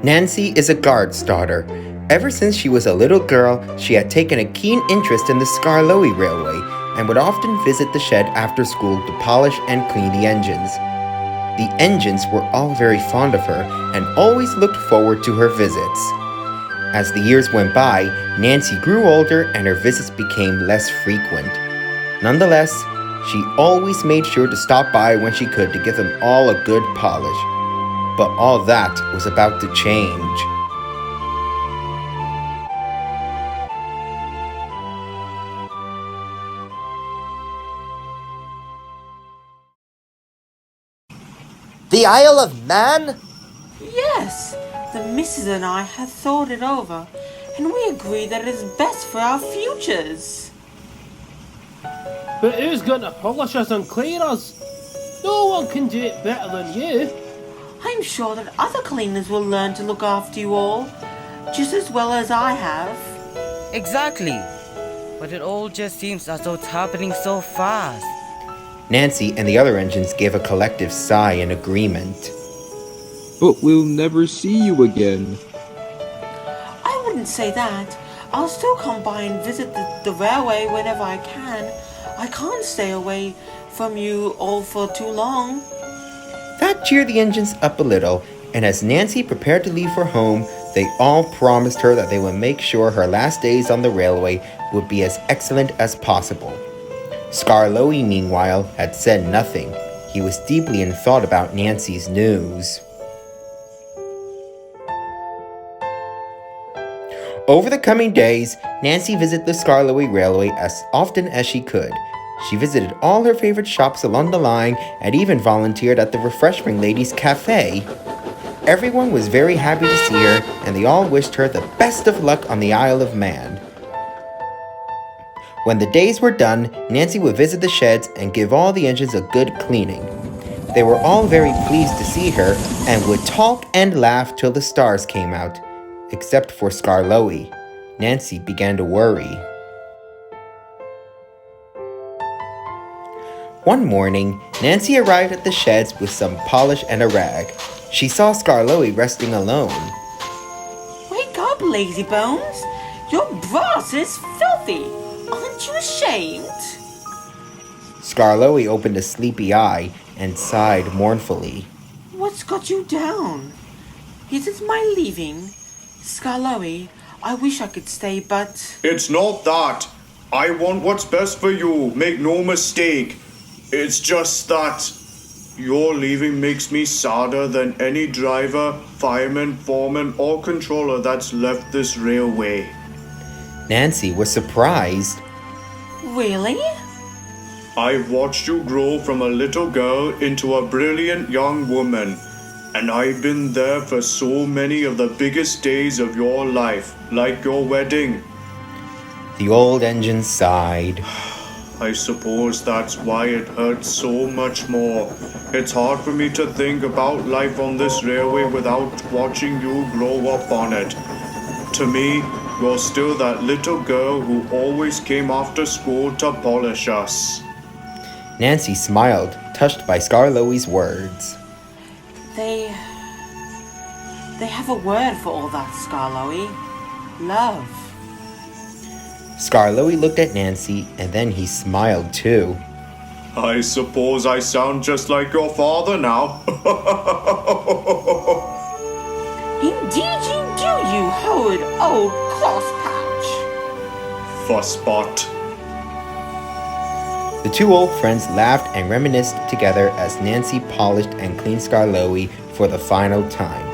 Nancy is a guard's daughter. Ever since she was a little girl, she had taken a keen interest in the Skarloey Railway and would often visit the shed after school to polish and clean the engines. The engines were all very fond of her and always looked forward to her visits. As the years went by, Nancy grew older and her visits became less frequent. Nonetheless, she always made sure to stop by when she could to give them all a good polish. But all that was about to change. The Isle of Man? Yes, the missus and I have thought it over, and we agree that it is best for our futures. But who's going to polish us and clean us? No one can do it better than you. I'm sure that other cleaners will learn to look after you all, just as well as I have. Exactly. But it all just seems as though it's happening so fast. Nancy and the other engines gave a collective sigh in agreement. But we'll never see you again. I wouldn't say that. I'll still come by and visit the railway whenever I can. I can't stay away from you all for too long. That cheered the engines up a little, and as Nancy prepared to leave for home, they all promised her that they would make sure her last days on the railway would be as excellent as possible. Skarloey, meanwhile, had said nothing. He was deeply in thought about Nancy's news. Over the coming days, Nancy visited the Skarloey Railway as often as she could. She visited all her favorite shops along the line and even volunteered at the refreshment ladies' cafe. Everyone was very happy to see her, and they all wished her the best of luck on the Isle of Man. When the days were done, Nancy would visit the sheds and give all the engines a good cleaning. They were all very pleased to see her and would talk and laugh till the stars came out. Except for Skarloey. Nancy began to worry. One morning, Nancy arrived at the sheds with some polish and a rag. She saw Skarloey resting alone. Wake up, lazy bones. Your brass is filthy. Aren't you ashamed? Skarloey opened a sleepy eye and sighed mournfully. What's got you down? Is it my leaving? Skarloey, I wish I could stay, but... It's not that. I want what's best for you, make no mistake. It's just that your leaving makes me sadder than any driver, fireman, foreman, or controller that's left this railway. Nancy was surprised. Really? I've watched you grow from a little girl into a brilliant young woman, and I've been there for so many of the biggest days of your life, like your wedding. The old engine sighed. I suppose that's why it hurts so much more. It's hard for me to think about life on this railway without watching you grow up on it. To me, you're still that little girl who always came after school to polish us. Nancy smiled, touched by Skarloey's words. They have a word for all that, Skarloey. Love. Skarloey looked at Nancy, and then he smiled too. I suppose I sound just like your father now. Indeed you do, you horrid old crosspatch. Fusspot. The two old friends laughed and reminisced together as Nancy polished and cleaned Skarloey for the final time.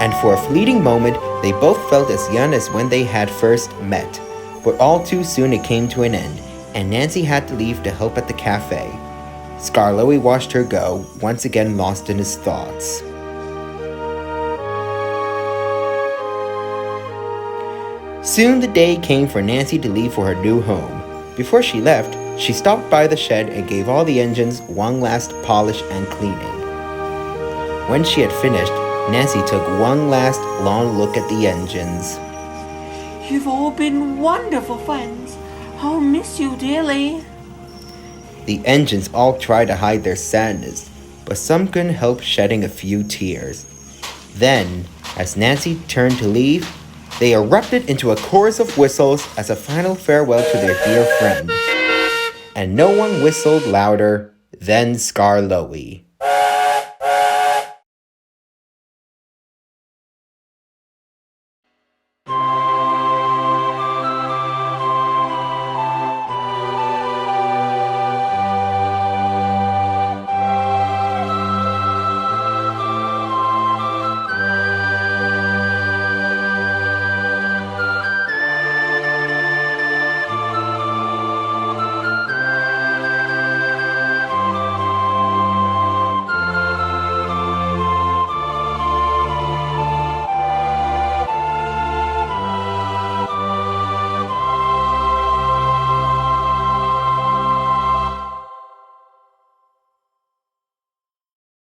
And for a fleeting moment, they both felt as young as when they had first met. But all too soon it came to an end, and Nancy had to leave to help at the cafe. Skarloey watched her go, once again lost in his thoughts. Soon the day came for Nancy to leave for her new home. Before she left, she stopped by the shed and gave all the engines one last polish and cleaning. When she had finished, Nancy took one last long look at the engines. You've all been wonderful friends. I'll miss you dearly. The engines all tried to hide their sadness, but some couldn't help shedding a few tears. Then, As Nancy turned to leave, they erupted into a chorus of whistles as a final farewell to their dear friend. And no one whistled louder than Skarloey.